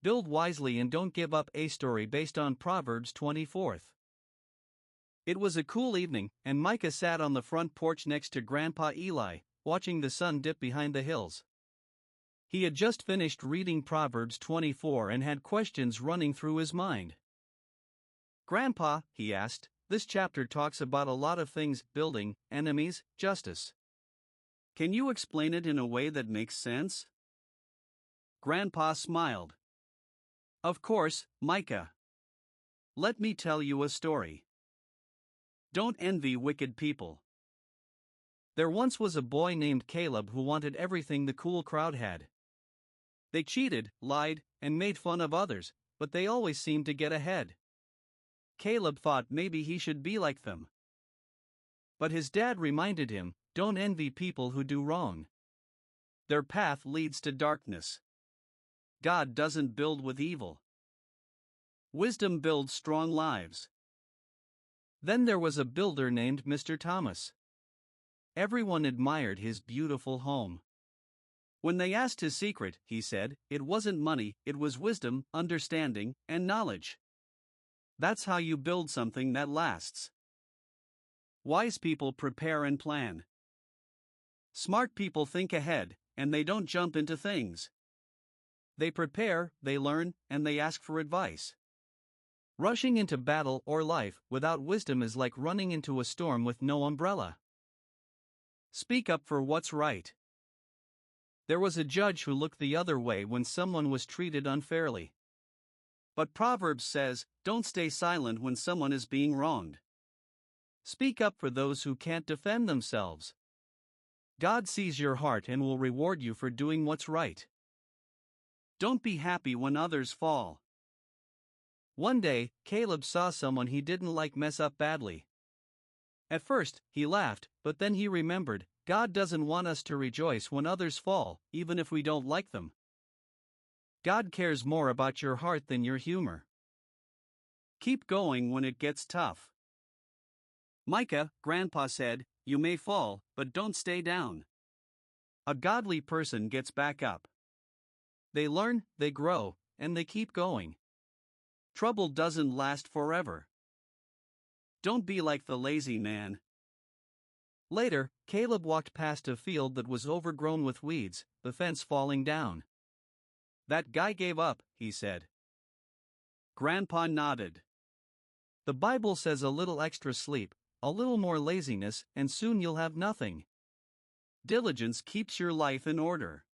Build wisely and don't give up. A story based on Proverbs 24. It was a cool evening, and Micah sat on the front porch next to Grandpa Eli, watching the sun dip behind the hills. He had just finished reading Proverbs 24 and had questions running through his mind. "Grandpa," he asked, "this chapter talks about a lot of things: building, enemies, justice. Can you explain it in a way that makes sense?" Grandpa smiled. "Of course, Micah. Let me tell you a story. Don't envy wicked people. There once was a boy named Caleb who wanted everything the cool crowd had. They cheated, lied, and made fun of others, but they always seemed to get ahead. Caleb thought maybe he should be like them. But his dad reminded him, don't envy people who do wrong. Their path leads to darkness. God doesn't build with evil. Wisdom builds strong lives." Then there was a builder named Mr. Thomas. Everyone admired his beautiful home. When they asked his secret, he said, it wasn't money, it was wisdom, understanding, and knowledge. That's how you build something that lasts. Wise people prepare and plan. Smart people think ahead, and they don't jump into things. They prepare, they learn, and they ask for advice. Rushing into battle or life without wisdom is like running into a storm with no umbrella. Speak up for what's right. There was a judge who looked the other way when someone was treated unfairly. But Proverbs says, don't stay silent when someone is being wronged. Speak up for those who can't defend themselves. God sees your heart and will reward you for doing what's right. Don't be happy when others fall. One day, Caleb saw someone he didn't like mess up badly. At first, he laughed, but then he remembered, God doesn't want us to rejoice when others fall, even if we don't like them. God cares more about your heart than your humor. Keep going when it gets tough. Micah, Grandpa said, you may fall, but don't stay down. A godly person gets back up. They learn, they grow, and they keep going. Trouble doesn't last forever. Don't be like the lazy man. Later, Caleb walked past a field that was overgrown with weeds, the fence falling down. That guy gave up, he said. Grandpa nodded. The Bible says a little extra sleep, a little more laziness, and soon you'll have nothing. Diligence keeps your life in order.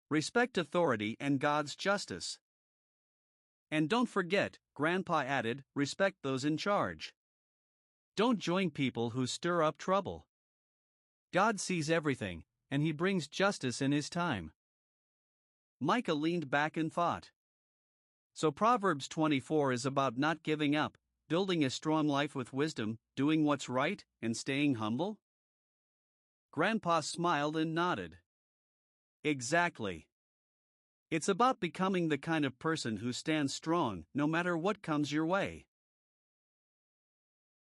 Respect authority and God's justice. And don't forget, Grandpa added, respect those in charge. Don't join people who stir up trouble. God sees everything, and He brings justice in His time. Micah leaned back and thought. So Proverbs 24 is about not giving up, building a strong life with wisdom, doing what's right, and staying humble? Grandpa smiled and nodded. Exactly. It's about becoming the kind of person who stands strong no matter what comes your way.